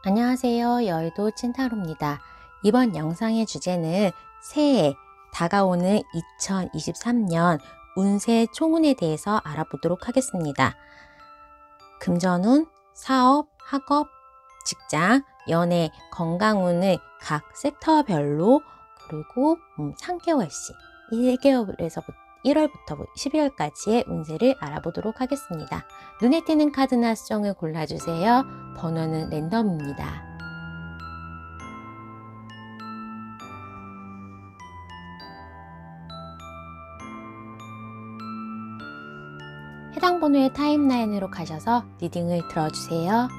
안녕하세요. 여의도 찐타로입니다. 이번 영상의 주제는 새해 다가오는 2023년 운세 총운에 대해서 알아보도록 하겠습니다. 금전운, 사업, 학업, 직장, 연애, 건강운을 각 섹터별로 그리고 3개월씩 1월부터 12월까지의 운세를 알아보도록 하겠습니다. 눈에 띄는 카드나 수정을 골라주세요. 번호는 랜덤입니다. 해당 번호의 타임라인으로 가셔서 리딩을 들어주세요.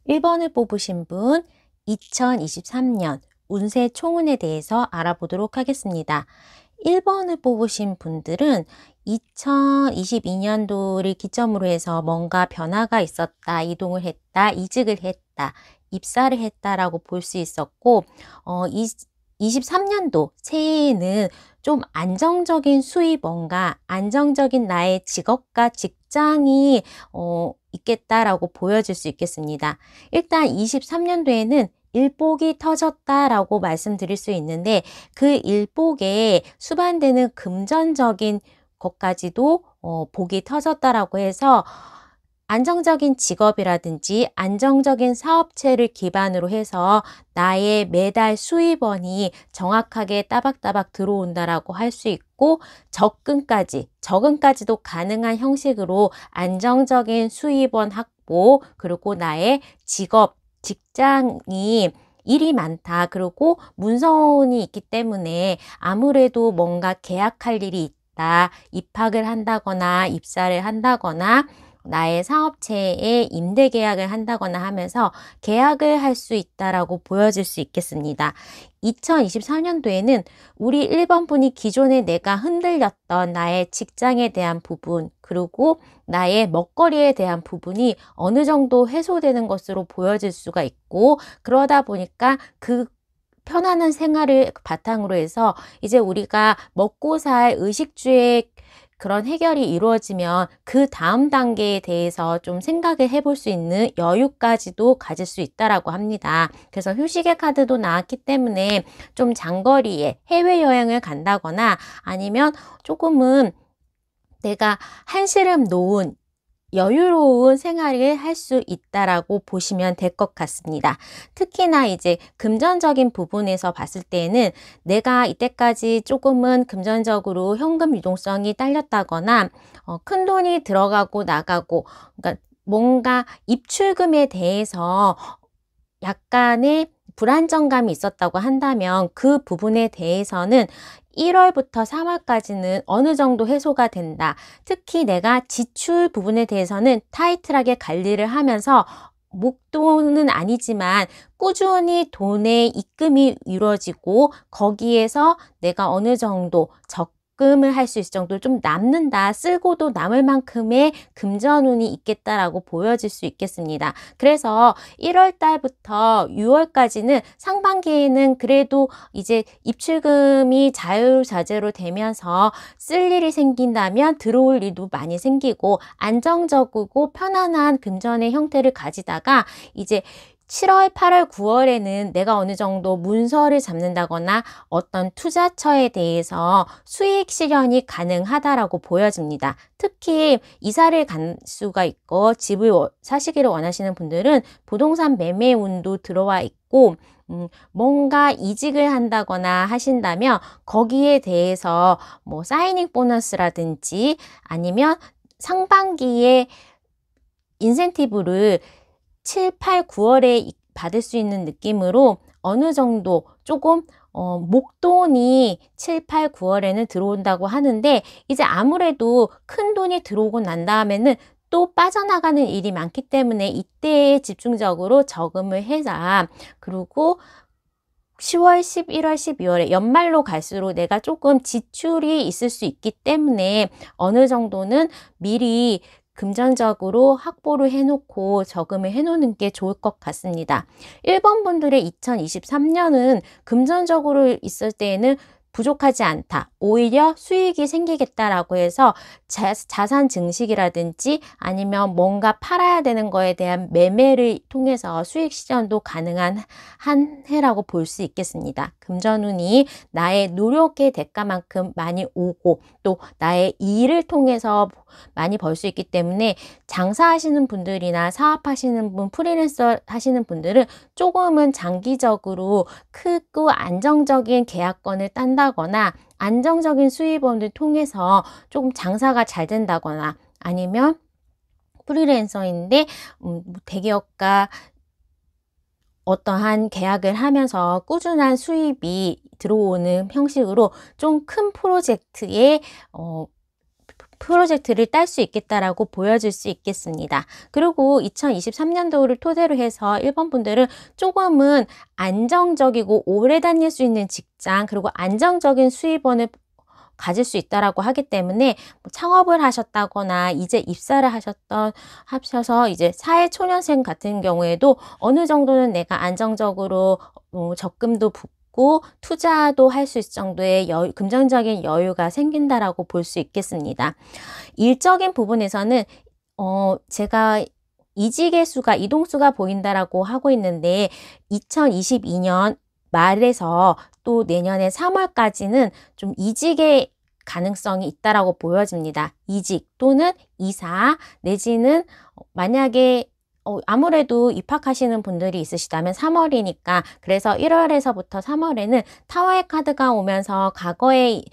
(1번을) 뽑으신 분 2023년 운세 총운에 대해서 알아보도록 하겠습니다. 1번을 뽑으신 분들은 2022년도를 기점으로 해서 뭔가 변화가 있었다, 이동을 했다, 이직을 했다, 입사를 했다라고 볼 수 있었고 23년도 새해에는 좀 안정적인 수입, 뭔가 안정적인 나의 직업과 직장이 있겠다라고 보여질 수 있겠습니다. 일단 23년도에는 일복이 터졌다라고 말씀드릴 수 있는데 그 일복에 수반되는 금전적인 것까지도 복이 터졌다라고 해서 안정적인 직업이라든지 안정적인 사업체를 기반으로 해서 나의 매달 수입원이 정확하게 따박따박 들어온다라고 할 수 있고 적금까지도 가능한 형식으로 안정적인 수입원 확보, 그리고 나의 직장이 일이 많다, 그리고 문서운이 있기 때문에 아무래도 뭔가 계약할 일이 있다, 입학을 한다거나 입사를 한다거나 나의 사업체에 임대 계약을 한다거나 하면서 계약을 할 수 있다라고 보여질 수 있겠습니다. 2024년도에는 우리 1번 분이 기존에 내가 흔들렸던 나의 직장에 대한 부분, 그리고 나의 먹거리에 대한 부분이 어느 정도 해소되는 것으로 보여질 수가 있고, 그러다 보니까 그 편안한 생활을 바탕으로 해서 이제 우리가 먹고 살 의식주의 그런 해결이 이루어지면 그 다음 단계에 대해서 좀 생각을 해볼 수 있는 여유까지도 가질 수 있다라고 합니다. 그래서 휴식의 카드도 나왔기 때문에 좀 장거리에 해외여행을 간다거나 아니면 조금은 내가 한시름 놓은 여유로운 생활을 할 수 있다라고 보시면 될 것 같습니다. 특히나 이제 금전적인 부분에서 봤을 때는 내가 이때까지 조금은 금전적으로 현금 유동성이 딸렸다거나 큰 돈이 들어가고 나가고, 그러니까 뭔가 입출금에 대해서 약간의 불안정감이 있었다고 한다면 그 부분에 대해서는 1월부터 3월까지는 어느 정도 해소가 된다. 특히 내가 지출 부분에 대해서는 타이트하게 관리를 하면서 목돈은 아니지만 꾸준히 돈의 입금이 이루어지고 거기에서 내가 어느 정도 적금을 할 수 있을 정도로 좀 남는다, 쓸고도 남을 만큼의 금전운이 있겠다라고 보여질 수 있겠습니다. 그래서 1월 달부터 6월까지는 상반기에는 그래도 이제 입출금이 자유자재로 되면서 쓸 일이 생긴다면 들어올 일도 많이 생기고 안정적이고 편안한 금전의 형태를 가지다가 이제 7월, 8월, 9월에는 내가 어느 정도 문서를 잡는다거나 어떤 투자처에 대해서 수익 실현이 가능하다라고 보여집니다. 특히 이사를 갈 수가 있고 집을 사시기를 원하시는 분들은 부동산 매매 운도 들어와 있고 뭔가 이직을 한다거나 하신다면 거기에 대해서 뭐 사이닝 보너스라든지 아니면 상반기에 인센티브를 7, 8, 9월에 받을 수 있는 느낌으로 어느 정도 조금 목돈이 7, 8, 9월에는 들어온다고 하는데 이제 아무래도 큰 돈이 들어오고 난 다음에는 또 빠져나가는 일이 많기 때문에 이때에 집중적으로 저금을 해라. 그리고 10월, 11월, 12월에 연말로 갈수록 내가 조금 지출이 있을 수 있기 때문에 어느 정도는 미리 금전적으로 확보를 해놓고 저금을 해놓는 게 좋을 것 같습니다. 1번 분들의 2023년은 금전적으로 있을 때에는 부족하지 않다. 오히려 수익이 생기겠다라고 해서 자산 증식이라든지 아니면 뭔가 팔아야 되는 거에 대한 매매를 통해서 수익 실현도 가능한 한 해라고 볼 수 있겠습니다. 금전운이 나의 노력의 대가만큼 많이 오고 또 나의 일을 통해서 많이 벌 수 있기 때문에 장사하시는 분들이나 사업하시는 분, 프리랜서 하시는 분들은 조금은 장기적으로 크고 안정적인 계약권을 딴다거나 안정적인 수입원을 통해서 조금 장사가 잘 된다거나 아니면 프리랜서인데 대기업과 어떠한 계약을 하면서 꾸준한 수입이 들어오는 형식으로 좀 큰 프로젝트를 딸 수 있겠다라고 보여질 수 있겠습니다. 그리고 2023년도를 토대로 해서 1번 분들은 조금은 안정적이고 오래 다닐 수 있는 직장 그리고 안정적인 수입원을 가질 수 있다라고 하기 때문에 창업을 하셨다거나 이제 입사를 하셔서 이제 사회초년생 같은 경우에도 어느 정도는 내가 안정적으로 적금도 붙고 투자도 할 수 있을 정도의 금전적인 여유가 생긴다라고 볼 수 있겠습니다. 일적인 부분에서는 제가 이직의 이동수가 보인다라고 하고 있는데 2022년 말에서 또 내년에 3월까지는 좀 이직의 가능성이 있다라고 보여집니다. 이직 또는 이사 내지는 만약에 아무래도 입학하시는 분들이 있으시다면 3월이니까 그래서 1월에서부터 3월에는 타워의 카드가 오면서 과거의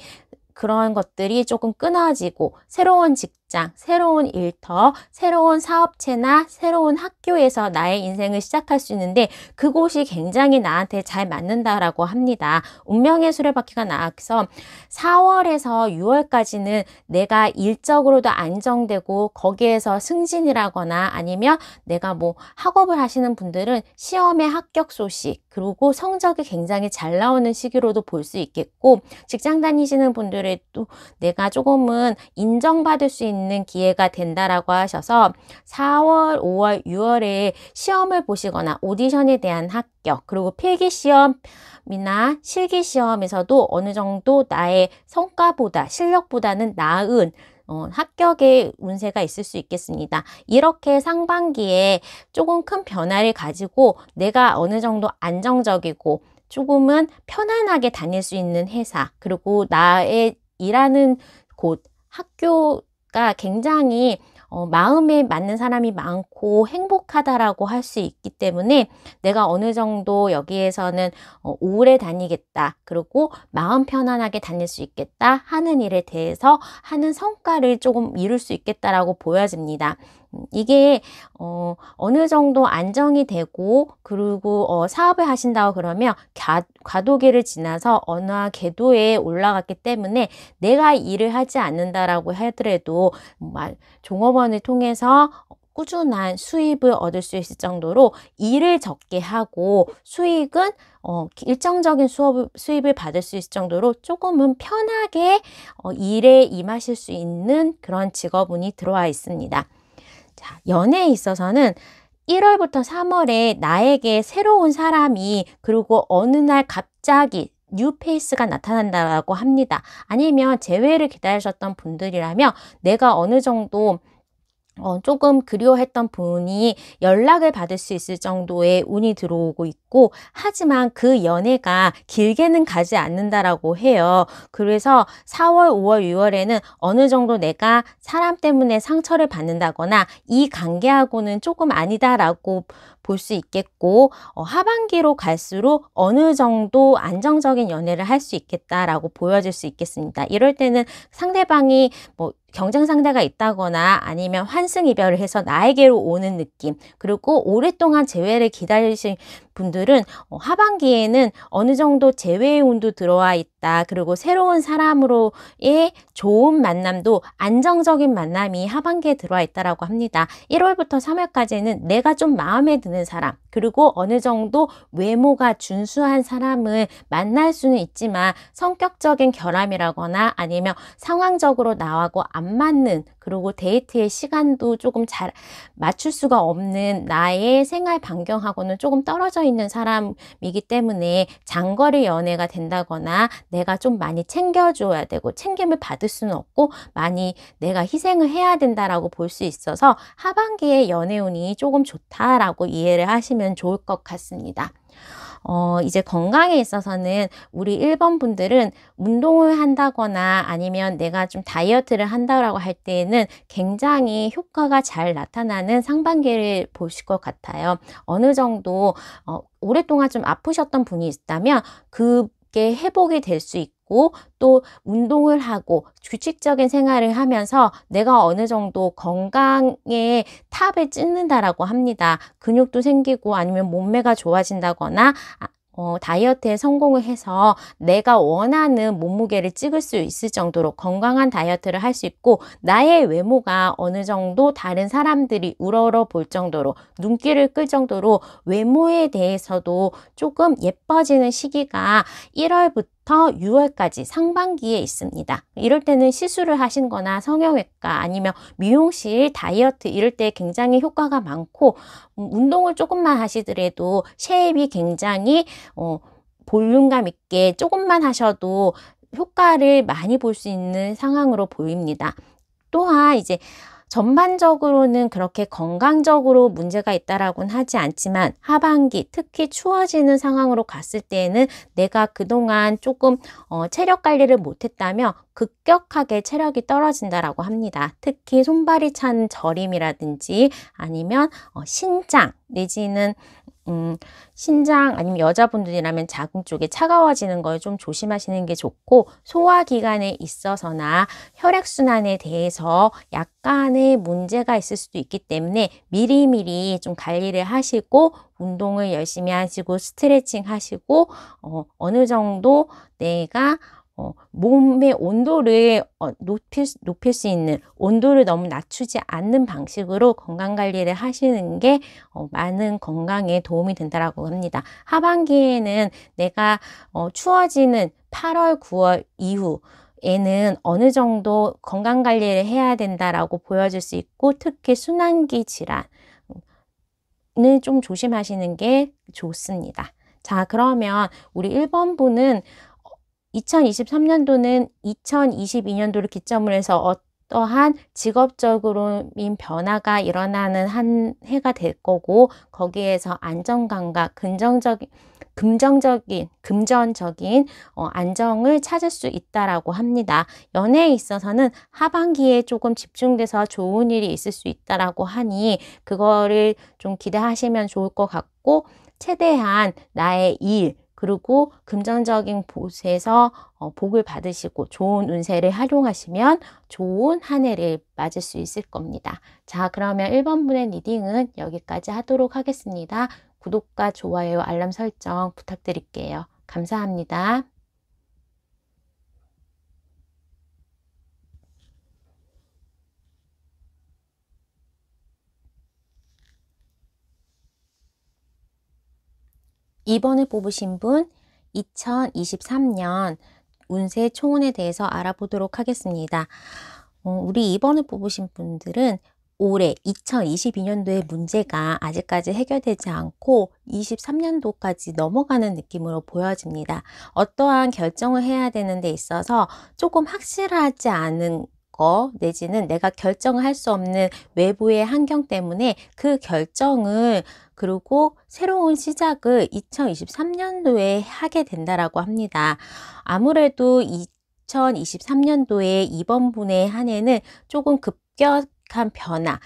그런 것들이 조금 끊어지고 새로운 직장, 새로운 일터, 새로운 사업체나 새로운 학교에서 나의 인생을 시작할 수 있는데 그곳이 굉장히 나한테 잘 맞는다라고 합니다. 운명의 수레바퀴가 나와서 4월에서 6월까지는 내가 일적으로도 안정되고 거기에서 승진이라거나 아니면 내가 뭐 학업을 하시는 분들은 시험의 합격 소식 그리고 성적이 굉장히 잘 나오는 시기로도 볼 수 있겠고 직장 다니시는 분들에도 내가 조금은 인정받을 수 있는 기회가 된다라고 하셔서 4월, 5월, 6월에 시험을 보시거나 오디션에 대한 합격 그리고 필기시험이나 실기시험에서도 어느 정도 나의 성과보다 실력보다는 나은 합격의 운세가 있을 수 있겠습니다. 이렇게 상반기에 조금 큰 변화를 가지고 내가 어느 정도 안정적이고 조금은 편안하게 다닐 수 있는 회사 그리고 나의 일하는 곳 학교가 굉장히 마음에 맞는 사람이 많고 행복하다라고 할 수 있기 때문에 내가 어느 정도 여기에서는 오래 다니겠다 그리고 마음 편안하게 다닐 수 있겠다 하는 일에 대해서 하는 성과를 조금 이룰 수 있겠다라고 보여집니다. 이게 어느 정도 안정이 되고 그리고 사업을 하신다고 그러면 과도기를 지나서 어느 궤도에 올라갔기 때문에 내가 일을 하지 않는다라고 하더라도 종업원을 통해서 꾸준한 수입을 얻을 수 있을 정도로 일을 적게 하고 수익은 일정적인 수입을 받을 수 있을 정도로 조금은 편하게 일에 임하실 수 있는 그런 직업운이 들어와 있습니다. 자, 연애에 있어서는 1월부터 3월에 나에게 새로운 사람이 그리고 어느 날 갑자기 뉴페이스가 나타난다고 합니다. 아니면 재회를 기다리셨던 분들이라면 내가 어느 정도 조금 그리워했던 분이 연락을 받을 수 있을 정도의 운이 들어오고 있고 하지만 그 연애가 길게는 가지 않는다라고 해요. 그래서 4월, 5월, 6월에는 어느 정도 내가 사람 때문에 상처를 받는다거나 이 관계하고는 조금 아니다라고 볼 수 있겠고 하반기로 갈수록 어느 정도 안정적인 연애를 할 수 있겠다라고 보여질 수 있겠습니다. 이럴 때는 상대방이 경쟁 상대가 있다거나 아니면 환승이별을 해서 나에게로 오는 느낌 그리고 오랫동안 재회를 기다리신 분들은 하반기에는 어느 정도 재회의 운도 들어와 있다. 그리고 새로운 사람으로의 좋은 만남도 안정적인 만남이 하반기에 들어와 있다라고 합니다. 1월부터 3월까지는 내가 좀 마음에 드는 사람 그리고 어느 정도 외모가 준수한 사람을 만날 수는 있지만 성격적인 결함이라거나 아니면 상황적으로 나하고 안 맞는 그리고 데이트의 시간도 조금 잘 맞출 수가 없는 나의 생활 반경하고는 조금 떨어져 꽂혀 있는 사람이기 때문에 장거리 연애가 된다거나 내가 좀 많이 챙겨줘야 되고 챙김을 받을 수는 없고 많이 내가 희생을 해야 된다라고 볼 수 있어서 하반기에 연애운이 조금 좋다라고 이해를 하시면 좋을 것 같습니다. 이제 건강에 있어서는 우리 1번 분들은 운동을 한다거나 아니면 내가 좀 다이어트를 한다라고 할 때에는 굉장히 효과가 잘 나타나는 상반기를 보실 것 같아요. 어느 정도 오랫동안 좀 아프셨던 분이 있다면 그게 회복이 될 수 있고 또 운동을 하고 규칙적인 생활을 하면서 내가 어느 정도 건강의 탑을 찍는다라고 합니다. 근육도 생기고 아니면 몸매가 좋아진다거나 다이어트에 성공을 해서 내가 원하는 몸무게를 찍을 수 있을 정도로 건강한 다이어트를 할 수 있고 나의 외모가 어느 정도 다른 사람들이 우러러 볼 정도로 눈길을 끌 정도로 외모에 대해서도 조금 예뻐지는 시기가 1월부터 6월까지 상반기에 있습니다. 이럴 때는 시술을 하신 거나 성형외과 아니면 미용실, 다이어트 이럴 때 굉장히 효과가 많고 운동을 조금만 하시더라도 쉐입이 굉장히 볼륨감 있게 조금만 하셔도 효과를 많이 볼 수 있는 상황으로 보입니다. 또한 이제 전반적으로는 그렇게 건강적으로 문제가 있다라고는 하지 않지만 하반기 특히 추워지는 상황으로 갔을 때에는 내가 그동안 조금 체력 관리를 못했다면 급격하게 체력이 떨어진다라고 합니다. 특히 손발이 찬 저림이라든지 아니면 신장 내지는 신장 아니면 여자분들이라면 자궁 쪽에 차가워지는 걸 좀 조심하시는 게 좋고 소화기관에 있어서나 혈액순환에 대해서 약간의 문제가 있을 수도 있기 때문에 미리미리 좀 관리를 하시고 운동을 열심히 하시고 스트레칭 하시고 어느 정도 내가 몸의 온도를 높일 수 있는 온도를 너무 낮추지 않는 방식으로 건강관리를 하시는 게 많은 건강에 도움이 된다고 합니다. 하반기에는 내가 추워지는 8월, 9월 이후에는 어느 정도 건강관리를 해야 된다라고 보여줄 수 있고 특히 순환기 질환을 좀 조심하시는 게 좋습니다. 자, 그러면 우리 1번 분은 2023년도는 2022년도를 기점으로 해서 어떠한 직업적으로인 변화가 일어나는 한 해가 될 거고 거기에서 안정감과 금전적인 안정을 찾을 수 있다라고 합니다. 연애에 있어서는 하반기에 조금 집중돼서 좋은 일이 있을 수 있다라고 하니 그거를 좀 기대하시면 좋을 것 같고 최대한 나의 일 그리고 금전적인 곳에서 복을 받으시고 좋은 운세를 활용하시면 좋은 한 해를 맞을 수 있을 겁니다. 자, 그러면 1번 분의 리딩은 여기까지 하도록 하겠습니다. 구독과 좋아요, 알람 설정 부탁드릴게요. 감사합니다. 이번에 뽑으신 분 2023년 운세 총운에 대해서 알아보도록 하겠습니다. 우리 2번을 뽑으신 분들은 올해 2022년도의 문제가 아직까지 해결되지 않고 23년도까지 넘어가는 느낌으로 보여집니다. 어떠한 결정을 해야 되는 데 있어서 조금 확실하지 않은 거 내지는 내가 결정을 할 수 없는 외부의 환경 때문에 그 결정을 그리고 새로운 시작을 2023년도에 하게 된다라고 합니다. 아무래도 2023년도에 2번 분의 한 해는 조금 급격한 변화,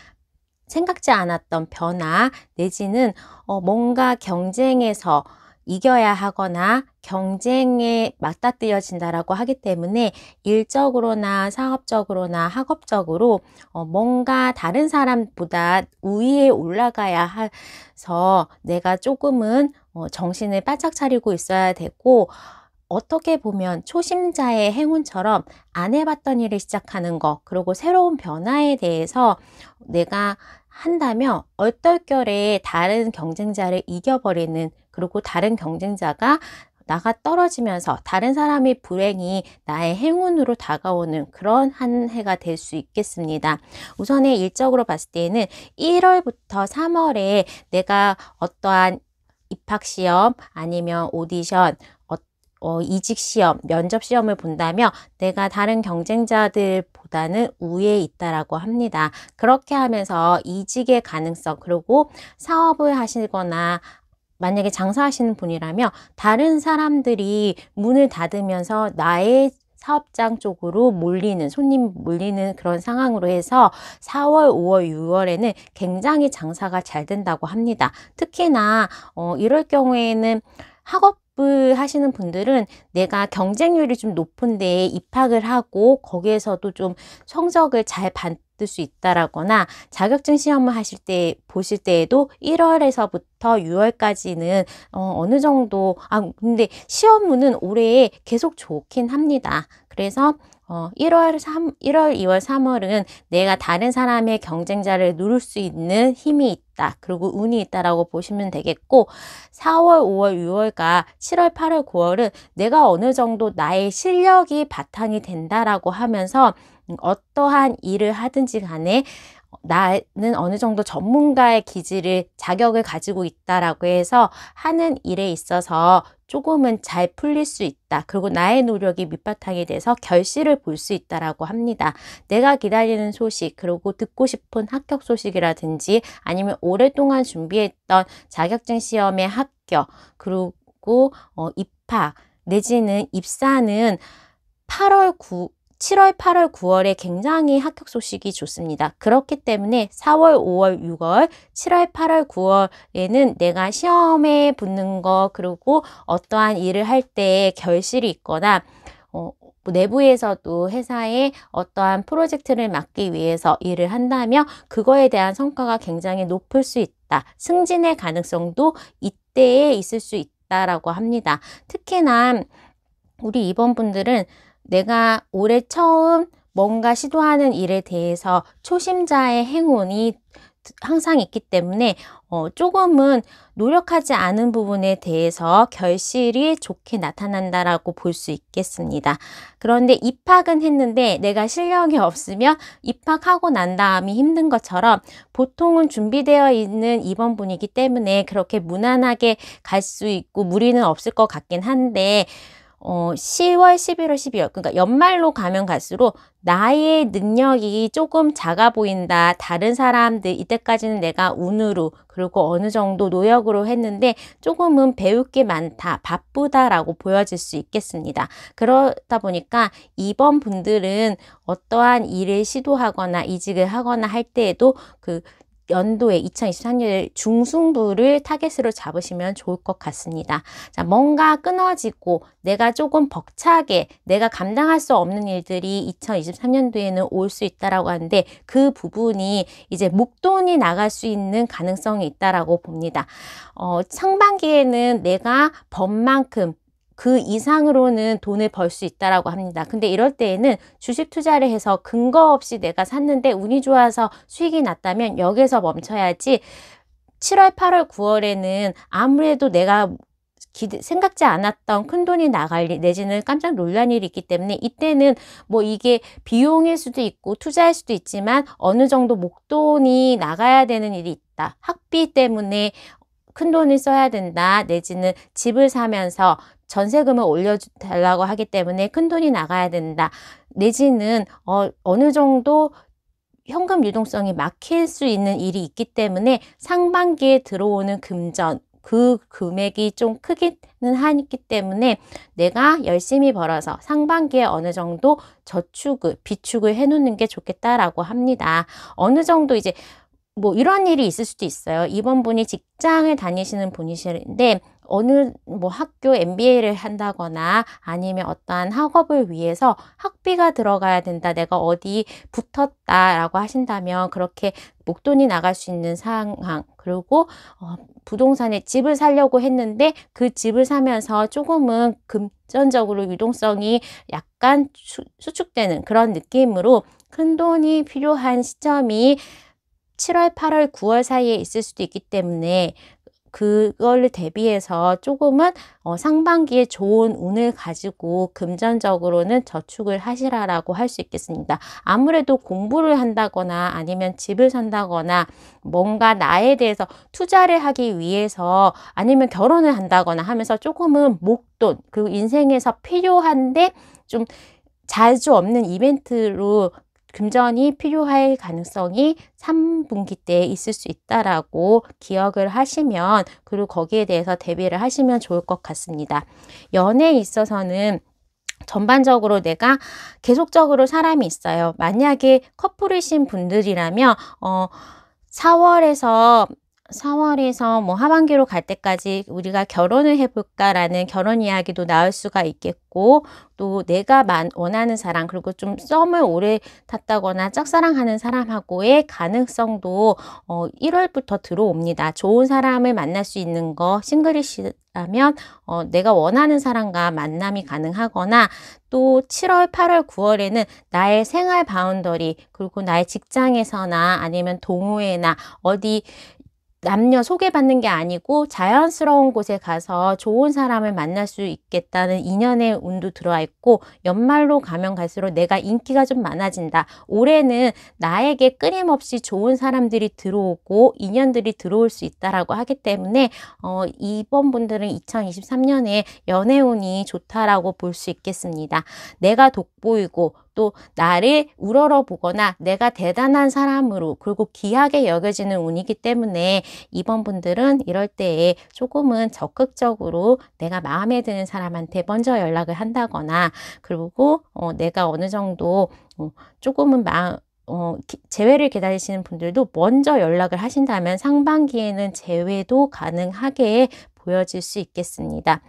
생각지 않았던 변화 내지는 뭔가 경쟁에서 이겨야 하거나 경쟁에 맞닥뜨려진다라고 하기 때문에 일적으로나 사업적으로나 학업적으로 뭔가 다른 사람보다 우위에 올라가야 해서 내가 조금은 정신을 바짝 차리고 있어야 되고 어떻게 보면 초심자의 행운처럼 안 해봤던 일을 시작하는 거 그리고 새로운 변화에 대해서 내가 한다면 얼떨결에 다른 경쟁자를 이겨버리는 그리고 다른 경쟁자가 나가 떨어지면서 다른 사람의 불행이 나의 행운으로 다가오는 그런 한 해가 될 수 있겠습니다. 우선의 일적으로 봤을 때는 1월부터 3월에 내가 어떠한 입학 시험 아니면 오디션, 이직 시험, 면접 시험을 본다면 내가 다른 경쟁자들보다는 우위에 있다라고 합니다. 그렇게 하면서 이직의 가능성, 그리고 사업을 하시거나 만약에 장사하시는 분이라면 다른 사람들이 문을 닫으면서 나의 사업장 쪽으로 손님 몰리는 그런 상황으로 해서 4월, 5월, 6월에는 굉장히 장사가 잘 된다고 합니다. 특히나 이럴 경우에는 학업을 하시는 분들은 내가 경쟁률이 좀 높은 데에 입학을 하고 거기에서도 좀 성적을 잘 받을 수 있다라거나 자격증 시험을 보실 때에도 1월에서부터 6월까지는 어느 정도 근데 시험은 올해 계속 좋긴 합니다. 그래서 1월, 2월, 3월은 내가 다른 사람의 경쟁자를 누를 수 있는 힘이 있다. 그리고 운이 있다라고 보시면 되겠고 4월, 5월, 6월과 7월, 8월, 9월은 내가 어느 정도 나의 실력이 바탕이 된다라고 하면서 어떠한 일을 하든지 간에 나는 어느 정도 전문가의 자격을 가지고 있다라고 해서 하는 일에 있어서 조금은 잘 풀릴 수 있다. 그리고 나의 노력이 밑바탕이 돼서 결실을 볼 수 있다라고 합니다. 내가 기다리는 소식, 그리고 듣고 싶은 합격 소식이라든지 아니면 오랫동안 준비했던 자격증 시험의 합격, 그리고 입학 내지는 입사는 7월, 8월, 9월에 굉장히 합격 소식이 좋습니다. 그렇기 때문에 4월, 5월, 6월, 7월, 8월, 9월에는 내가 시험에 붙는 거, 그리고 어떠한 일을 할 때 결실이 있거나 내부에서도 회사에 어떠한 프로젝트를 맡기 위해서 일을 한다면 그거에 대한 성과가 굉장히 높을 수 있다. 승진의 가능성도 이때에 있을 수 있다라고 합니다. 특히나 우리 이번분들은 내가 올해 처음 뭔가 시도하는 일에 대해서 초심자의 행운이 항상 있기 때문에 조금은 노력하지 않은 부분에 대해서 결실이 좋게 나타난다라고 볼 수 있겠습니다. 그런데 입학은 했는데 내가 실력이 없으면 입학하고 난 다음이 힘든 것처럼 보통은 준비되어 있는 입원분이기 때문에 그렇게 무난하게 갈 수 있고 무리는 없을 것 같긴 한데 10월, 11월, 12월 그러니까 연말로 가면 갈수록 나의 능력이 조금 작아 보인다. 다른 사람들 이때까지는 내가 운으로 그리고 어느 정도 노력으로 했는데 조금은 배울 게 많다. 바쁘다라고 보여질 수 있겠습니다. 그러다 보니까 이번 분들은 어떠한 일을 시도하거나 이직을 하거나 할 때에도 연도에 2023년에 중승부를 타겟으로 잡으시면 좋을 것 같습니다. 자, 뭔가 끊어지고 내가 조금 벅차게 내가 감당할 수 없는 일들이 2023년도에는 올 수 있다라고 하는데 그 부분이 이제 목돈이 나갈 수 있는 가능성이 있다라고 봅니다. 상반기에는 내가 번 만큼 그 이상으로는 돈을 벌 수 있다라고 합니다. 근데 이럴 때에는 주식 투자를 해서 근거 없이 내가 샀는데 운이 좋아서 수익이 났다면 여기서 멈춰야지 7월, 8월, 9월에는 아무래도 내가 생각지 않았던 큰돈이 나갈 일 내지는 깜짝 놀란 일이 있기 때문에 이때는 뭐 이게 비용일 수도 있고 투자일 수도 있지만 어느 정도 목돈이 나가야 되는 일이 있다. 학비 때문에 큰돈을 써야 된다. 내지는 집을 사면서 전세금을 올려달라고 하기 때문에 큰돈이 나가야 된다. 내지는 어느 정도 현금 유동성이 막힐 수 있는 일이 있기 때문에 상반기에 들어오는 금전 그 금액이 좀 크기는 하기 때문에 내가 열심히 벌어서 상반기에 어느 정도 비축을 해놓는 게 좋겠다라고 합니다. 어느 정도 이제 뭐 이런 일이 있을 수도 있어요. 이번 분이 직장을 다니시는 분이신데 어느 학교 MBA를 한다거나 아니면 어떠한 학업을 위해서 학비가 들어가야 된다. 내가 어디 붙었다라고 하신다면 그렇게 목돈이 나갈 수 있는 상황. 그리고 부동산에 집을 사려고 했는데 그 집을 사면서 조금은 금전적으로 유동성이 약간 수축되는 그런 느낌으로 큰돈이 필요한 시점이 7월, 8월, 9월 사이에 있을 수도 있기 때문에 그걸 대비해서 조금은 상반기에 좋은 운을 가지고 금전적으로는 저축을 하시라라고 할 수 있겠습니다. 아무래도 공부를 한다거나 아니면 집을 산다거나 뭔가 나에 대해서 투자를 하기 위해서 아니면 결혼을 한다거나 하면서 조금은 목돈, 그리고 인생에서 필요한데 좀 자주 없는 이벤트로 금전이 필요할 가능성이 3분기 때 있을 수 있다라고 기억을 하시면, 그리고 거기에 대해서 대비를 하시면 좋을 것 같습니다. 연애에 있어서는 전반적으로 내가 계속적으로 사람이 있어요. 만약에 커플이신 분들이라면 4월에서 뭐 하반기로 갈 때까지 우리가 결혼을 해볼까라는 결혼 이야기도 나올 수가 있겠고, 또 내가 원하는 사람, 그리고 좀 썸을 오래 탔다거나 짝사랑하는 사람하고의 가능성도 1월부터 들어옵니다. 좋은 사람을 만날 수 있는 거, 싱글이시라면 내가 원하는 사람과 만남이 가능하거나, 또 7월, 8월, 9월에는 나의 생활 바운더리, 그리고 나의 직장에서나 아니면 동호회나 어디 남녀 소개받는 게 아니고 자연스러운 곳에 가서 좋은 사람을 만날 수 있겠다는 인연의 운도 들어와 있고, 연말로 가면 갈수록 내가 인기가 좀 많아진다. 올해는 나에게 끊임없이 좋은 사람들이 들어오고 인연들이 들어올 수 있다라고 하기 때문에 이번 분들은 2023년에 연애운이 좋다라고 볼 수 있겠습니다. 내가 돋보이고 또 나를 우러러 보거나 내가 대단한 사람으로, 그리고 귀하게 여겨지는 운이기 때문에 이번 분들은 이럴 때에 조금은 적극적으로 내가 마음에 드는 사람한테 먼저 연락을 한다거나, 그리고 내가 어느 정도 조금은 재회를 기다리시는 분들도 먼저 연락을 하신다면 상반기에는 재회도 가능하게 보여질 수 있겠습니다.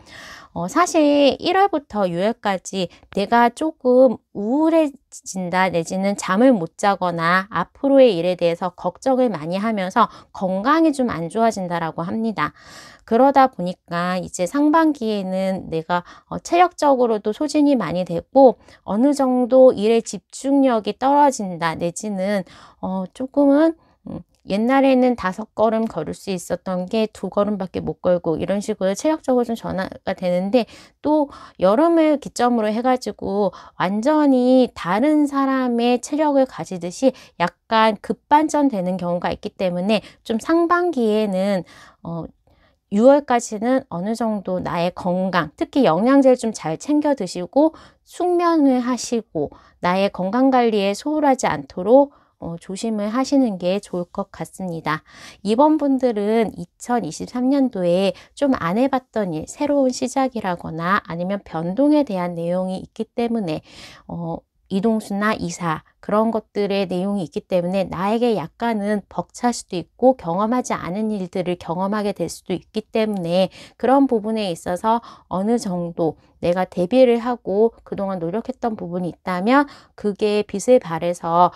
사실 1월부터 6월까지 내가 조금 우울해진다, 내지는 잠을 못 자거나 앞으로의 일에 대해서 걱정을 많이 하면서 건강이 좀 안 좋아진다라고 합니다. 그러다 보니까 이제 상반기에는 내가 체력적으로도 소진이 많이 되고 어느 정도 일에 집중력이 떨어진다, 내지는 조금은 옛날에는 5걸음 걸을 수 있었던 게 2걸음밖에 못 걸고 이런 식으로 체력적으로 좀 전환가 되는데, 또 여름을 기점으로 해가지고 완전히 다른 사람의 체력을 가지듯이 약간 급반전 되는 경우가 있기 때문에 좀 상반기에는 6월까지는 어느 정도 나의 건강, 특히 영양제를 좀 잘 챙겨 드시고 숙면을 하시고 나의 건강관리에 소홀하지 않도록 조심을 하시는 게 좋을 것 같습니다. 이번 분들은 2023년도에 좀 안 해봤던 일, 새로운 시작이라거나 아니면 변동에 대한 내용이 있기 때문에 이동수나 이사, 그런 것들의 내용이 있기 때문에 나에게 약간은 벅찰 수도 있고 경험하지 않은 일들을 경험하게 될 수도 있기 때문에, 그런 부분에 있어서 어느 정도 내가 대비를 하고 그동안 노력했던 부분이 있다면 그게 빛을 발해서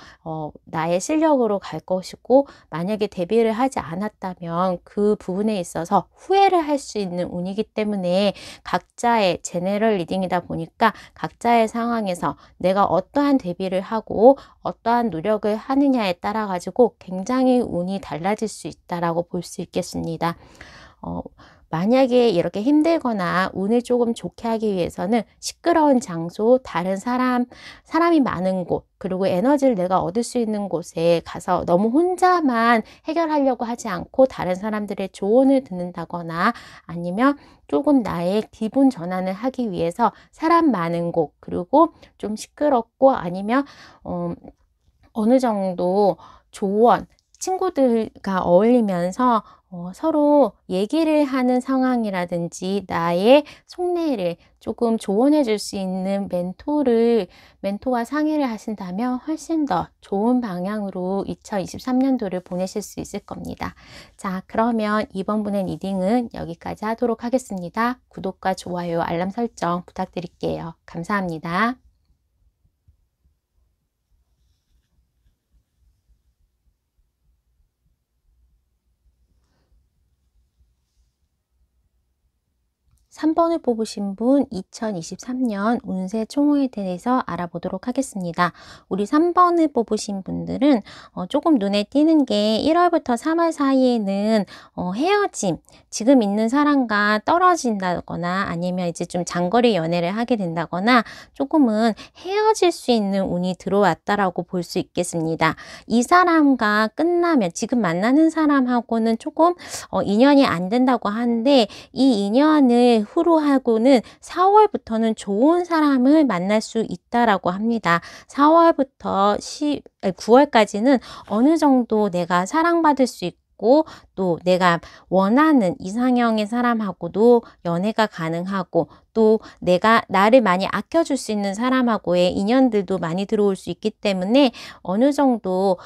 나의 실력으로 갈 것이고, 만약에 대비를 하지 않았다면 그 부분에 있어서 후회를 할 수 있는 운이기 때문에, 각자의 제너럴 리딩이다 보니까 각자의 상황에서 내가 어떠한 대비를 하고 어떠한 노력을 하느냐에 따라 가지고 굉장히 운이 달라질 수 있다라고 볼 수 있겠습니다. 만약에 이렇게 힘들거나 운을 조금 좋게 하기 위해서는 시끄러운 장소, 다른 사람이 많은 곳, 그리고 에너지를 내가 얻을 수 있는 곳에 가서 너무 혼자만 해결하려고 하지 않고 다른 사람들의 조언을 듣는다거나, 아니면 조금 나의 기분 전환을 하기 위해서 사람 많은 곳, 그리고 좀 시끄럽고 아니면 어느 정도 조언, 친구들과 어울리면서 서로 얘기를 하는 상황이라든지 나의 속내를 조금 조언해 줄 수 있는 멘토와 상의를 하신다면 훨씬 더 좋은 방향으로 2023년도를 보내실 수 있을 겁니다. 자, 그러면 이번 분의 리딩은 여기까지 하도록 하겠습니다. 구독과 좋아요, 알람 설정 부탁드릴게요. 감사합니다. 3번을 뽑으신 분 2023년 운세 총호에 대해서 알아보도록 하겠습니다. 우리 3번을 뽑으신 분들은 조금 눈에 띄는 게 1월부터 3월 사이에는 헤어짐, 지금 있는 사람과 떨어진다거나 아니면 이제 좀 장거리 연애를 하게 된다거나 조금은 헤어질 수 있는 운이 들어왔다라고 볼 수 있겠습니다. 이 사람과 끝나면 지금 만나는 사람하고는 조금 인연이 안 된다고 하는데 이 인연을 후로 하고는 4월부터는 좋은 사람을 만날 수 있다라고 합니다. 4월부터 9월까지는 어느 정도 내가 사랑받을 수 있고 또 내가 원하는 이상형의 사람하고도 연애가 가능하고 또 내가 나를 많이 아껴줄 수 있는 사람하고의 인연들도 많이 들어올 수 있기 때문에 어느 정도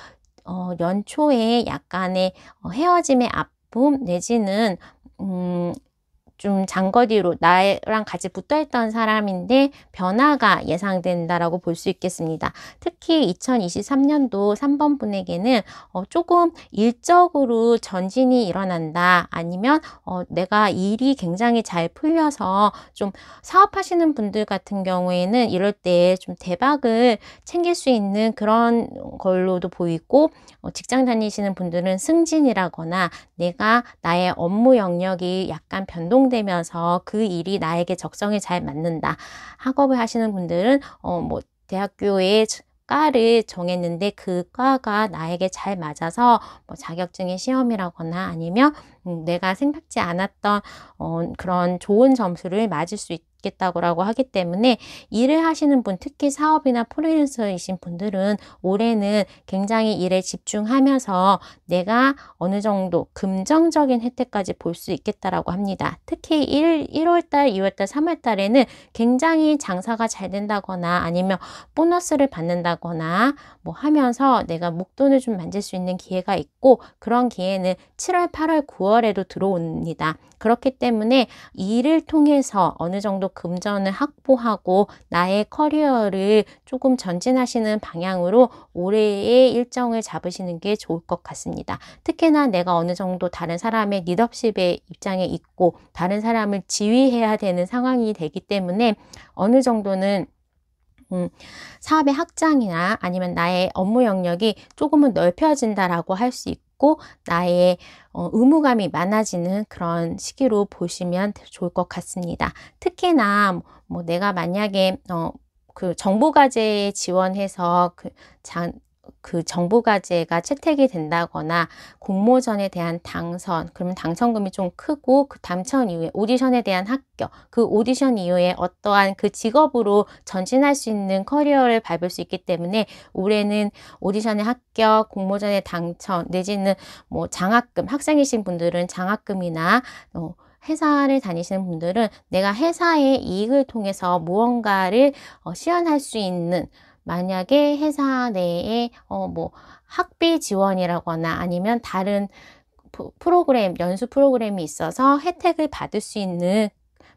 연초에 약간의 헤어짐의 아픔 내지는 좀 장거리로 나랑 같이 붙어있던 사람인데 변화가 예상된다라고 볼 수 있겠습니다. 특히 2023년도 3번 분에게는 조금 일적으로 전진이 일어난다. 아니면 내가 일이 굉장히 잘 풀려서 좀 사업하시는 분들 같은 경우에는 이럴 때 좀 대박을 챙길 수 있는 그런 걸로도 보이고 직장 다니시는 분들은 승진이라거나 내가 나의 업무 영역이 약간 변동되면서 그 일이 나에게 적성에 잘 맞는다. 학업을 하시는 분들은 뭐 대학교에 과를 정했는데 그 과가 나에게 잘 맞아서 뭐 자격증의 시험이라거나 아니면 내가 생각지 않았던 그런 좋은 점수를 맞을 수 있겠다고 하기 때문에 일을 하시는 분, 특히 사업이나 프리랜서이신 분들은 올해는 굉장히 일에 집중하면서 내가 어느 정도 긍정적인 혜택까지 볼 수 있겠다라고 합니다. 특히 1월달, 2월달, 3월달에는 굉장히 장사가 잘 된다거나 아니면 보너스를 받는다거나 뭐 하면서 내가 목돈을 좀 만질 수 있는 기회가 있고 그런 기회는 7월, 8월, 9월에도 들어옵니다. 그렇기 때문에 일을 통해서 어느 정도 금전을 확보하고 나의 커리어를 조금 전진하시는 방향으로 올해의 일정을 잡으시는 게 좋을 것 같습니다. 특히나 내가 어느 정도 다른 사람의 리더십의 입장에 있고 다른 사람을 지휘해야 되는 상황이 되기 때문에 어느 정도는 사업의 확장이나 아니면 나의 업무 영역이 조금은 넓혀진다라고 할 수 있고 나의 의무감이 많아지는 그런 시기로 보시면 좋을 것 같습니다. 특히나 뭐 내가 만약에 그 정보과제에 지원해서 그 정보과제가 채택이 된다거나 공모전에 대한 당선, 그러면 당첨금이 좀 크고 그 당첨 이후에 오디션에 대한 합격, 그 오디션 이후에 어떠한 그 직업으로 전진할 수 있는 커리어를 밟을 수 있기 때문에 올해는 오디션에 합격, 공모전에 당첨, 내지는 뭐 장학금, 학생이신 분들은 장학금이나 회사를 다니시는 분들은 내가 회사의 이익을 통해서 무언가를 시연할 수 있는 만약에 회사 내에 뭐 학비 지원이라거나 아니면 다른 프로그램, 연수 프로그램이 있어서 혜택을 받을 수 있는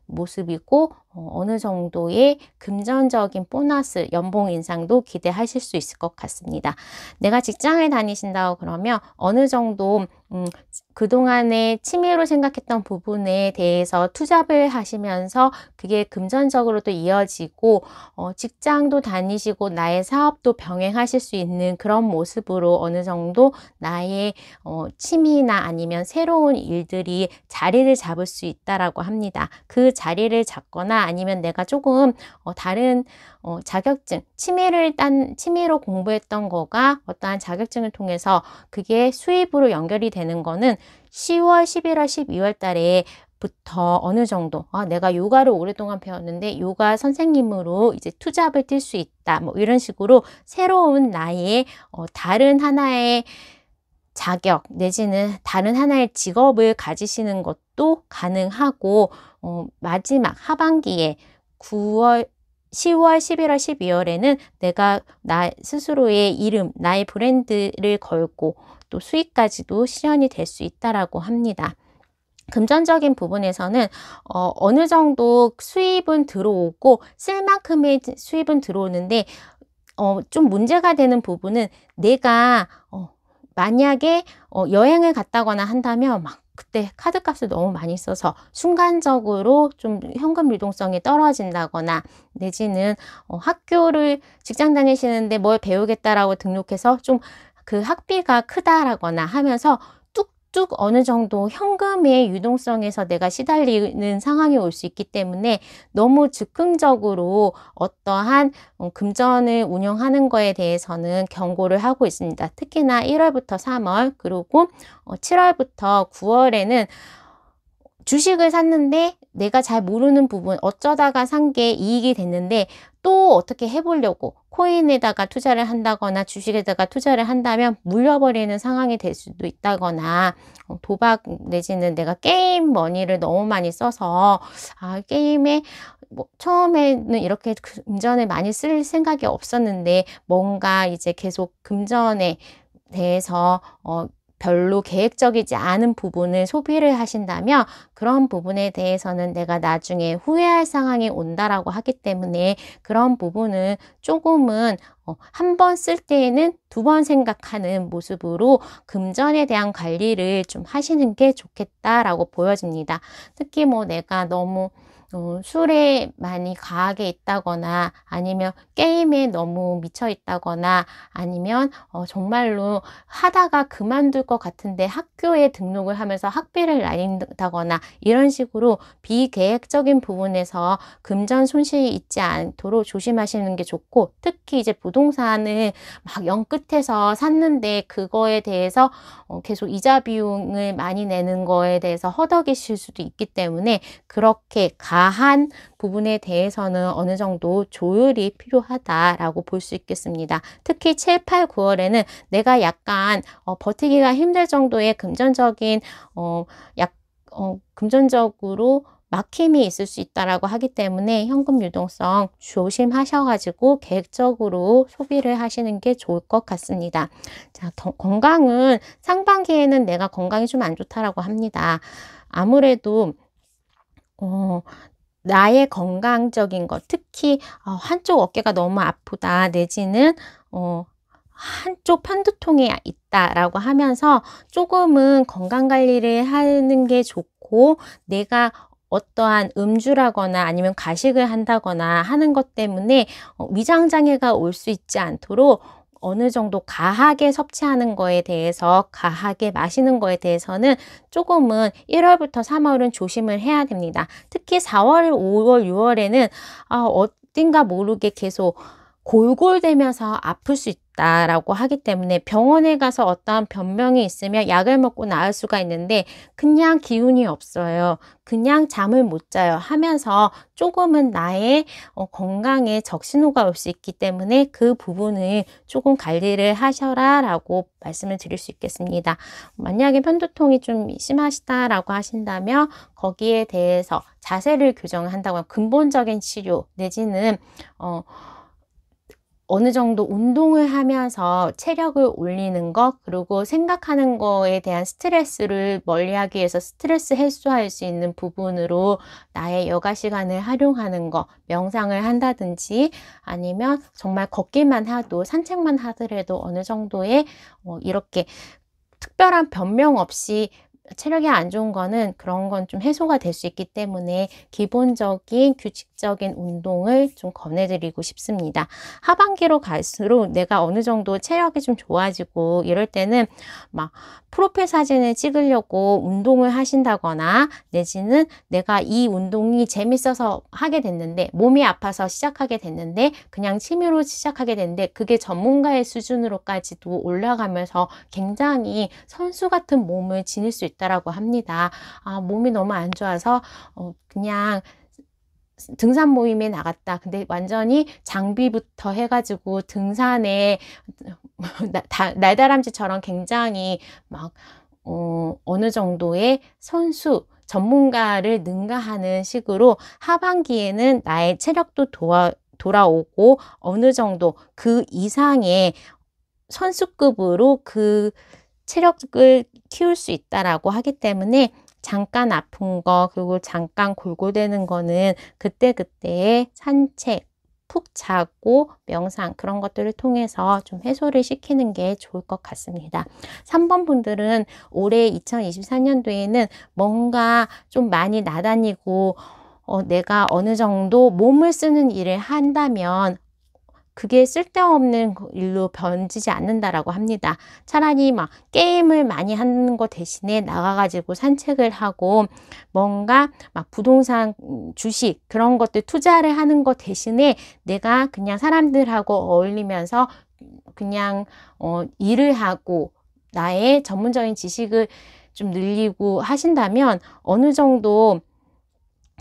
모습이고 어느 정도의 금전적인 보너스, 연봉 인상도 기대하실 수 있을 것 같습니다. 내가 직장을 다니신다고 그러면 어느 정도 그동안에 취미로 생각했던 부분에 대해서 투잡을 하시면서 그게 금전적으로도 이어지고 직장도 다니시고 나의 사업도 병행하실 수 있는 그런 모습으로 어느 정도 나의 취미나 아니면 새로운 일들이 자리를 잡을 수 있다라고 합니다. 그 자리를 잡거나 아니면 내가 조금 다른 자격증, 취미로 공부했던 거가 어떠한 자격증을 통해서 그게 수입으로 연결이 되는 거는 10월, 11월, 12월 달에 부터 어느 정도 내가 요가를 오랫동안 배웠는데 요가 선생님으로 이제 투잡을 뛸 수 있다. 뭐 이런 식으로 새로운 나의 다른 하나의 자격 내지는 다른 하나의 직업을 가지시는 것도 가능하고 마지막 하반기에 10월, 11월, 12월에는 내가 나 스스로의 이름, 나의 브랜드를 걸고 또 수익까지도 실현이 될 수 있다라고 합니다. 금전적인 부분에서는 어느 정도 수입은 들어오고 쓸 만큼의 수입은 들어오는데 좀 문제가 되는 부분은 내가 만약에 여행을 갔다거나 한다면 막 그때 카드값을 너무 많이 써서 순간적으로 좀 현금 유동성이 떨어진다거나 내지는 학교를 직장 다니시는데 뭘 배우겠다라고 등록해서 좀 그 학비가 크다라거나 하면서 뚝뚝 어느 정도 현금의 유동성에서 내가 시달리는 상황이 올 수 있기 때문에 너무 즉흥적으로 어떠한 금전을 운영하는 거에 대해서는 경고를 하고 있습니다. 특히나 1월부터 3월 그리고 7월부터 9월에는 주식을 샀는데 내가 잘 모르는 부분 어쩌다가 산 게 이익이 됐는데 또 어떻게 해보려고 코인에다가 투자를 한다거나 주식에다가 투자를 한다면 물려버리는 상황이 될 수도 있다거나 도박 내지는 내가 게임 머니를 너무 많이 써서 게임에 처음에는 이렇게 금전을 많이 쓸 생각이 없었는데 뭔가 이제 계속 금전에 대해서 별로 계획적이지 않은 부분을 소비를 하신다면 그런 부분에 대해서는 내가 나중에 후회할 상황이 온다라고 하기 때문에 그런 부분은 조금은 한 번 쓸 때에는 두 번 생각하는 모습으로 금전에 대한 관리를 좀 하시는 게 좋겠다라고 보여집니다. 특히 내가 너무 술에 많이 과하게 있다거나 아니면 게임에 너무 미쳐 있다거나 아니면 정말로 하다가 그만둘 것 같은데 학교에 등록을 하면서 학비를 날린다거나 이런 식으로 비계획적인 부분에서 금전 손실이 있지 않도록 조심하시는 게 좋고 특히 이제 부동산을 막 영 끝에서 샀는데 그거에 대해서 계속 이자 비용을 많이 내는 거에 대해서 허덕이실 수도 있기 때문에 그렇게 과한 부분에 대해서는 어느 정도 조율이 필요하다라고 볼 수 있겠습니다. 특히 7, 8, 9월에는 내가 약간 버티기가 힘들 정도의 금전적인 금전적으로 막힘이 있을 수 있다라고 하기 때문에 현금 유동성 조심하셔가지고 계획적으로 소비를 하시는 게 좋을 것 같습니다. 자, 건강은 상반기에는 내가 건강이 좀 안 좋다라고 합니다. 아무래도 나의 건강적인 것, 특히 한쪽 어깨가 너무 아프다 내지는 한쪽 편두통이 있다라고 하면서 조금은 건강관리를 하는 게 좋고 내가 어떠한 음주라거나 아니면 과식을 한다거나 하는 것 때문에 위장장애가 올 수 있지 않도록 어느 정도 과하게 섭취하는 거에 대해서 과하게 마시는 거에 대해서는 조금은 1월부터 3월은 조심을 해야 됩니다. 특히 4월, 5월, 6월에는 어딘가 모르게 계속 골골대면서 아플 수 있다라고 하기 때문에 병원에 가서 어떠한 변명이 있으면 약을 먹고 나을 수가 있는데 그냥 기운이 없어요. 그냥 잠을 못 자요 하면서 조금은 나의 건강에 적신호가 올 수 있기 때문에 그 부분을 조금 관리를 하셔라 라고 말씀을 드릴 수 있겠습니다. 만약에 편두통이 좀 심하시다라고 하신다면 거기에 대해서 자세를 교정한다고 하면 근본적인 치료 내지는 어느 정도 운동을 하면서 체력을 올리는 것 그리고 생각하는 거에 대한 스트레스를 멀리하기 위해서 스트레스 해소할 수 있는 부분으로 나의 여가 시간을 활용하는 것 명상을 한다든지 아니면 정말 걷기만 하도 산책만 하더라도 어느 정도의 이렇게 특별한 변명 없이 체력이 안 좋은 거는 그런 건 좀 해소가 될 수 있기 때문에 기본적인 규칙적인 운동을 좀 권해드리고 싶습니다. 하반기로 갈수록 내가 어느 정도 체력이 좀 좋아지고 이럴 때는 막 프로필 사진을 찍으려고 운동을 하신다거나 내지는 내가 이 운동이 재밌어서 하게 됐는데 몸이 아파서 시작하게 됐는데 그냥 취미로 시작하게 됐는데 그게 전문가의 수준으로까지도 올라가면서 굉장히 선수 같은 몸을 지닐 수 있다라고 합니다. 몸이 너무 안 좋아서 그냥 등산 모임에 나갔다. 근데 완전히 장비부터 해가지고 등산에 날다람쥐처럼 굉장히 막 어느 정도의 선수 전문가를 능가하는 식으로 하반기에는 나의 체력도 돌아오고 어느 정도 그 이상의 선수급으로 그 체력을 키울 수 있다라고 하기 때문에 잠깐 아픈 거 그리고 잠깐 골골대는 거는 그때그때의 산책 푹 자고 명상 그런 것들을 통해서 좀 해소를 시키는 게 좋을 것 같습니다. 3번 분들은 올해 2024년도에는 뭔가 좀 많이 나다니고 내가 어느 정도 몸을 쓰는 일을 한다면 그게 쓸데없는 일로 번지지 않는다라고 합니다. 차라리 막 게임을 많이 하는 것 대신에 나가가지고 산책을 하고 뭔가 막 부동산, 주식 그런 것들 투자를 하는 것 대신에 내가 그냥 사람들하고 어울리면서 그냥 일을 하고 나의 전문적인 지식을 좀 늘리고 하신다면 어느 정도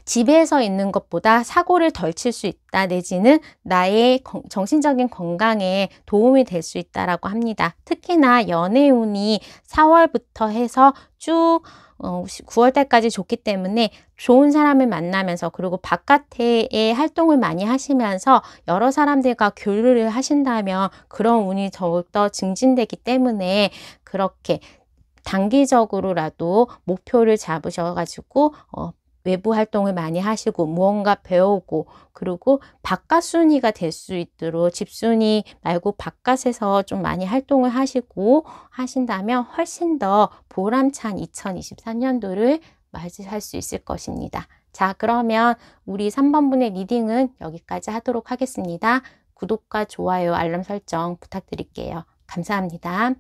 집에서 있는 것보다 사고를 덜 칠 수 있다 내지는 나의 정신적인 건강에 도움이 될 수 있다라고 합니다. 특히나 연애운이 4월부터 해서 쭉 9월 달까지 좋기 때문에 좋은 사람을 만나면서 그리고 바깥의 활동을 많이 하시면서 여러 사람들과 교류를 하신다면 그런 운이 더욱더 증진되기 때문에 그렇게 단기적으로라도 목표를 잡으셔가지고 외부 활동을 많이 하시고 무언가 배우고 그리고 바깥 순위가 될 수 있도록 집 순위 말고 바깥에서 좀 많이 활동을 하시고 하신다면 훨씬 더 보람찬 2024년도를 맞이할 수 있을 것입니다. 자, 그러면 우리 3번 분의 리딩은 여기까지 하도록 하겠습니다. 구독과 좋아요, 알람 설정 부탁드릴게요. 감사합니다.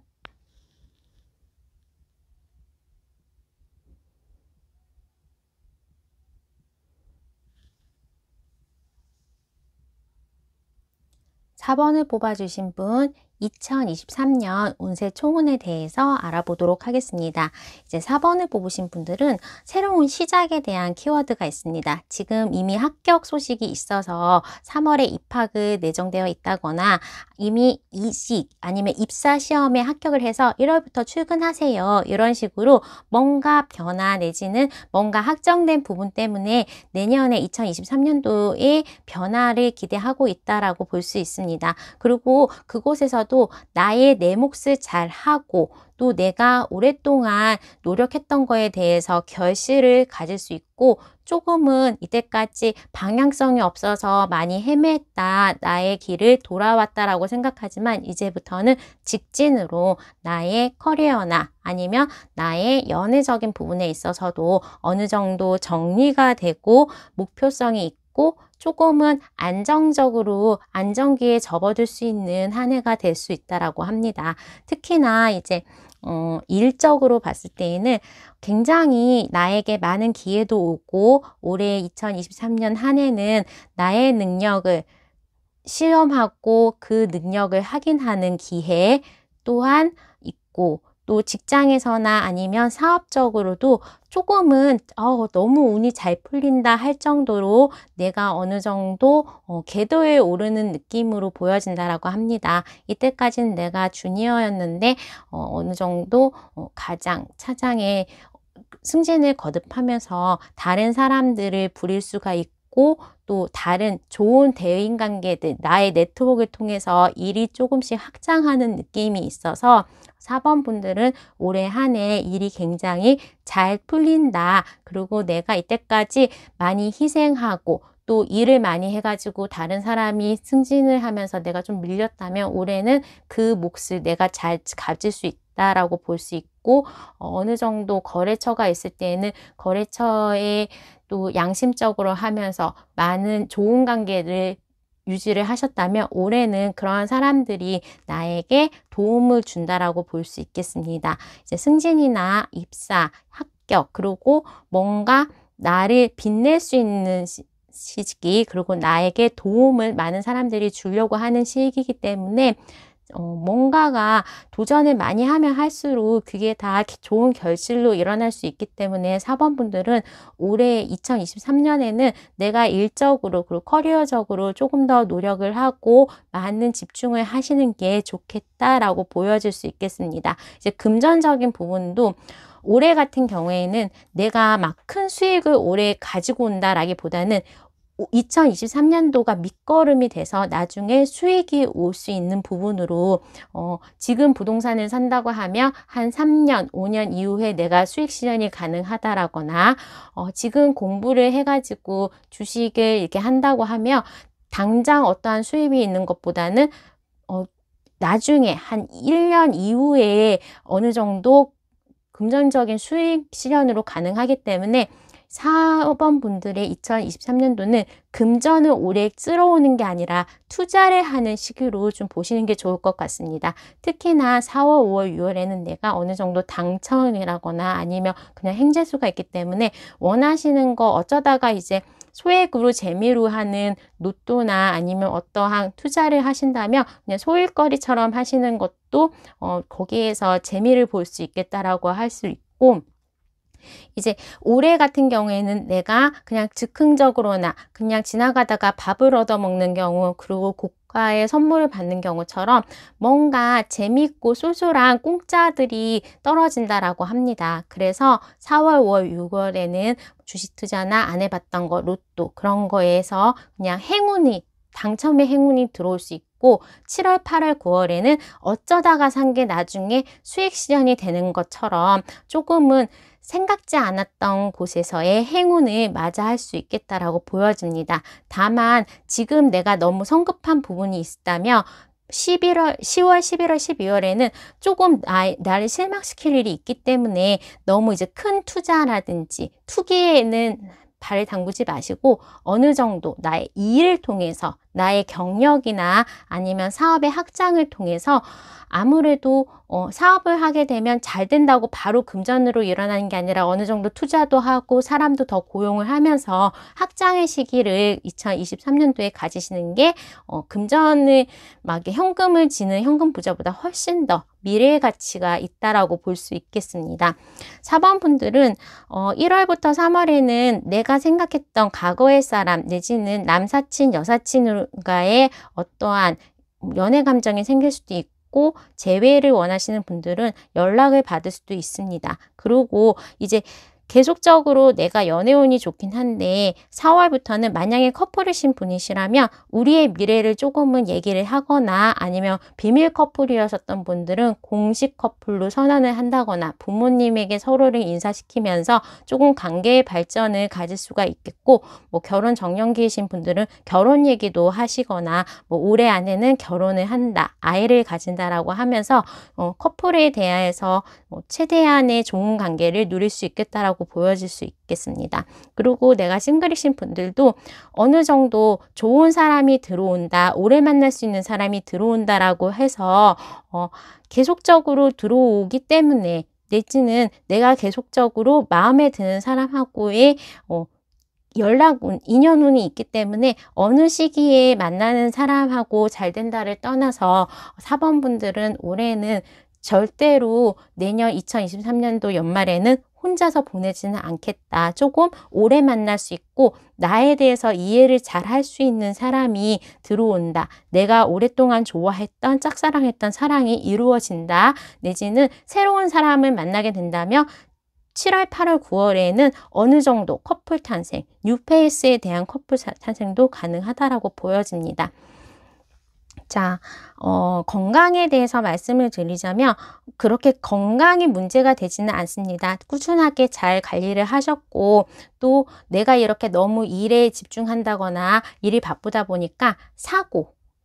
4번을 뽑아주신 분 2023년 운세 총운에 대해서 알아보도록 하겠습니다. 이제 4번을 뽑으신 분들은 새로운 시작에 대한 키워드가 있습니다. 지금 이미 합격 소식이 있어서 3월에 입학을 예정되어 있다거나 이미 이직 아니면 입사 시험에 합격을 해서 1월부터 출근하세요. 이런 식으로 뭔가 변화 내지는 뭔가 확정된 부분 때문에 내년에 2023년도에 변화를 기대하고 있다라고 볼 수 있습니다. 그리고 그곳에서도 나의 내 몫을 잘 하고 또 내가 오랫동안 노력했던 거에 대해서 결실을 가질 수 있고 조금은 이때까지 방향성이 없어서 많이 헤맸다, 나의 길을 돌아왔다라고 생각하지만 이제부터는 직진으로 나의 커리어나 아니면 나의 연애적인 부분에 있어서도 어느 정도 정리가 되고 목표성이 있고 조금은 안정적으로 안정기에 접어들 수 있는 한 해가 될 수 있다라고 합니다. 특히나 이제 일적으로 봤을 때에는 굉장히 나에게 많은 기회도 오고 올해 2023년 한 해는 나의 능력을 시험하고 그 능력을 확인하는 기회 또한 있고 또 직장에서나 아니면 사업적으로도 조금은 너무 운이 잘 풀린다 할 정도로 내가 어느 정도 궤도에 오르는 느낌으로 보여진다라고 합니다. 이때까지는 내가 주니어였는데 어느 정도 가장 차장에 승진을 거듭하면서 다른 사람들을 부릴 수가 있고 또 다른 좋은 대인관계들 나의 네트워크를 통해서 일이 조금씩 확장하는 느낌이 있어서 4번 분들은 올해 한 해 일이 굉장히 잘 풀린다. 그리고 내가 이때까지 많이 희생하고 또 일을 많이 해가지고 다른 사람이 승진을 하면서 내가 좀 밀렸다면 올해는 그 몫을 내가 잘 가질 수 있다라고 볼 수 있고 어느 정도 거래처가 있을 때에는 거래처에 또 양심적으로 하면서 많은 좋은 관계를 유지를 하셨다면 올해는 그러한 사람들이 나에게 도움을 준다라고 볼 수 있겠습니다. 이제 승진이나 입사, 합격, 그리고 뭔가 나를 빛낼 수 있는 시기, 그리고 나에게 도움을 많은 사람들이 주려고 하는 시기이기 때문에 뭔가가 도전을 많이 하면 할수록 그게 다 좋은 결실로 일어날 수 있기 때문에 4번 분들은 올해 2023년에는 내가 일적으로 그리고 커리어적으로 조금 더 노력을 하고 많은 집중을 하시는 게 좋겠다라고 보여질 수 있겠습니다. 이제 금전적인 부분도 올해 같은 경우에는 내가 막 큰 수익을 올해 가지고 온다라기보다는 2023년도가 밑거름이 돼서 나중에 수익이 올 수 있는 부분으로 지금 부동산을 산다고 하면 한 3년, 5년 이후에 내가 수익 실현이 가능하다라거나 지금 공부를 해가지고 주식을 이렇게 한다고 하면 당장 어떠한 수입이 있는 것보다는 나중에 한 1년 이후에 어느 정도 금전적인 수익 실현으로 가능하기 때문에 사업원분들의 2023년도는 금전을 오래 쓸어오는 게 아니라 투자를 하는 시기로 좀 보시는 게 좋을 것 같습니다. 특히나 4월, 5월, 6월에는 내가 어느 정도 당첨이라거나 아니면 그냥 행재수가 있기 때문에 원하시는 거 어쩌다가 이제 소액으로 재미로 하는 로또나 아니면 어떠한 투자를 하신다면 그냥 소일거리처럼 하시는 것도 거기에서 재미를 볼 수 있겠다라고 할 수 있고, 이제 올해 같은 경우에는 내가 그냥 즉흥적으로나 그냥 지나가다가 밥을 얻어먹는 경우, 그리고 고가의 선물을 받는 경우처럼 뭔가 재밌고 쏠쏠한 공짜들이 떨어진다라고 합니다. 그래서 4월, 5월, 6월에는 주식 투자나 안 해봤던 거, 로또 그런 거에서 그냥 당첨의 행운이 들어올 수 있고, 7월, 8월, 9월에는 어쩌다가 산 게 나중에 수익 실현이 되는 것처럼 조금은 생각지 않았던 곳에서의 행운을 맞이할 수 있겠다라고 보여집니다. 다만 지금 내가 너무 성급한 부분이 있다면 10월, 11월, 12월에는 조금 나를 실망시킬 일이 있기 때문에 너무 이제 큰 투자라든지 투기에는 발을 담그지 마시고 어느 정도 나의 일을 통해서 나의 경력이나 아니면 사업의 확장을 통해서 아무래도 사업을 하게 되면 잘 된다고 바로 금전으로 일어나는 게 아니라 어느 정도 투자도 하고 사람도 더 고용을 하면서 확장의 시기를 2023년도에 가지시는 게 금전을 막 현금을 지는 현금 부자보다 훨씬 더 미래의 가치가 있다라고 볼 수 있겠습니다. 4번 분들은 1월부터 3월에는 내가 생각했던 과거의 사람 내지는 남사친, 여사친과의 어떠한 연애 감정이 생길 수도 있고, 재회를 원하시는 분들은 연락을 받을 수도 있습니다. 그리고 이제 계속적으로 내가 연애운이 좋긴 한데 4월부터는 만약에 커플이신 분이시라면 우리의 미래를 조금은 얘기를 하거나 아니면 비밀 커플이었던 분들은 공식 커플로 선언을 한다거나 부모님에게 서로를 인사시키면서 조금 관계의 발전을 가질 수가 있겠고, 뭐 결혼 정년기이신 분들은 결혼 얘기도 하시거나 뭐 올해 안에는 결혼을 한다, 아이를 가진다라고 하면서 커플에 대해서 최대한의 좋은 관계를 누릴 수 있겠다라고 보여질 수 있겠습니다. 그리고 내가 싱글이신 분들도 어느 정도 좋은 사람이 들어온다, 오래 만날 수 있는 사람이 들어온다라고 해서 계속적으로 들어오기 때문에 내지는 내가 계속적으로 마음에 드는 사람하고의 연락운, 인연운이 있기 때문에 어느 시기에 만나는 사람하고 잘 된다를 떠나서 4번 분들은 올해는 절대로 내년 2023년도 연말에는 혼자서 보내지는 않겠다. 조금 오래 만날 수 있고 나에 대해서 이해를 잘 할 수 있는 사람이 들어온다. 내가 오랫동안 좋아했던 짝사랑했던 사랑이 이루어진다. 내지는 새로운 사람을 만나게 된다면 7월, 8월, 9월에는 어느 정도 커플 탄생, 뉴페이스에 대한 커플 탄생도 가능하다라고 보여집니다. 자, 건강에 대해서 말씀을 드리자면 그렇게 건강이 문제가 되지는 않습니다. 꾸준하게 잘 관리를 하셨고, 또 내가 이렇게 너무 일에 집중한다거나 일이 바쁘다 보니까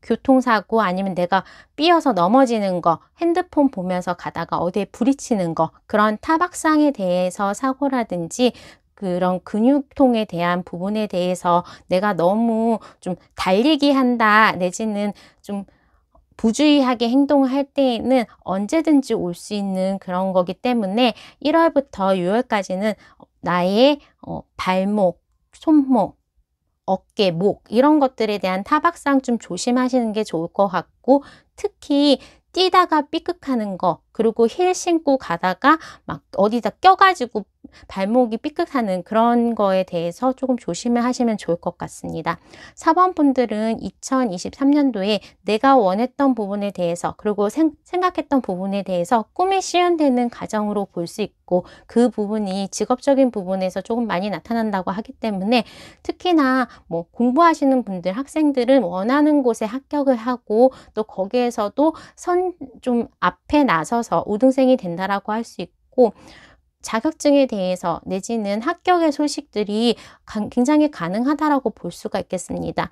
교통사고 아니면 내가 삐어서 넘어지는 거, 핸드폰 보면서 가다가 어디에 부딪히는 거, 그런 타박상에 대해서 사고라든지 그런 근육통에 대한 부분에 대해서 내가 너무 좀 달리기 한다 내지는 좀 부주의하게 행동을 할 때에는 언제든지 올 수 있는 그런 거기 때문에 1월부터 6월까지는 나의 발목, 손목, 어깨, 목 이런 것들에 대한 타박상 좀 조심하시는 게 좋을 것 같고, 특히 뛰다가 삐끗하는 거, 그리고 힐 신고 가다가 막 어디다 껴가지고 발목이 삐끗하는 그런 거에 대해서 조금 조심을 하시면 좋을 것 같습니다. 4번 분들은 2023년도에 내가 원했던 부분에 대해서 그리고 생각했던 부분에 대해서 꿈이 실현되는 과정으로 볼 수 있고, 그 부분이 직업적인 부분에서 조금 많이 나타난다고 하기 때문에 특히나 뭐 공부하시는 분들, 학생들은 원하는 곳에 합격을 하고 또 거기에서도 좀 앞에 나서서 우등생이 된다라고 할 수 있고, 자격증에 대해서 내지는 합격의 소식들이 굉장히 가능하다라고 볼 수가 있겠습니다.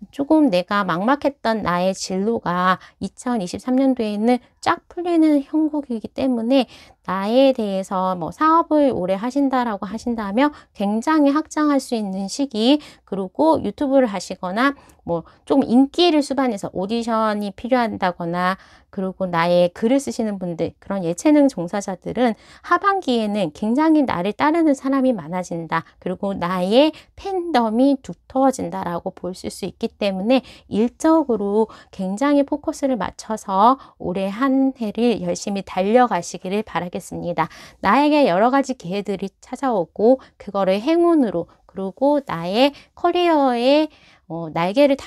조금 내가 막막했던 나의 진로가 2023년도에는 쫙 풀리는 형국이기 때문에 나에 대해서 뭐 사업을 오래 하신다라고 하신다면 굉장히 확장할 수 있는 시기, 그리고 유튜브를 하시거나 뭐 좀 인기를 수반해서 오디션이 필요한다거나, 그리고 나의 글을 쓰시는 분들, 그런 예체능 종사자들은 하반기에는 굉장히 나를 따르는 사람이 많아진다. 그리고 나의 팬덤이 두터워진다라고 볼 수 있기 때문에 일적으로 굉장히 포커스를 맞춰서 올해 한 해를 열심히 달려가시기를 바라겠습니다. 나에게 여러 가지 기회들이 찾아오고 그거를 행운으로, 그리고 나의 커리어에 날개를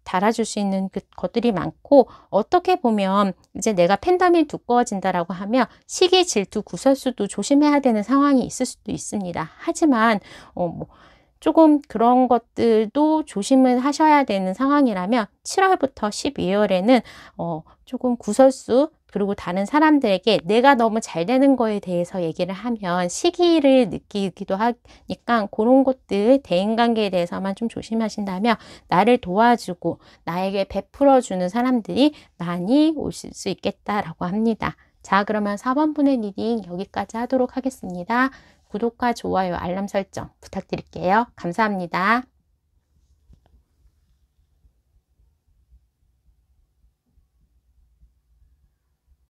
달아줄 수 있는 것들이 많고, 어떻게 보면 이제 내가 팬덤이 두꺼워진다라고 하면 시기, 질투, 구설수도 조심해야 되는 상황이 있을 수도 있습니다. 하지만 조금 그런 것들도 조심을 하셔야 되는 상황이라면 7월부터 12월에는 조금 구설수, 그리고 다른 사람들에게 내가 너무 잘 되는 거에 대해서 얘기를 하면 시기를 느끼기도 하니까 그런 것들, 대인관계에 대해서만 좀 조심하신다면 나를 도와주고 나에게 베풀어주는 사람들이 많이 오실 수 있겠다라고 합니다. 자, 그러면 4번분의 리딩 여기까지 하도록 하겠습니다. 구독과 좋아요, 알람 설정 부탁드릴게요. 감사합니다.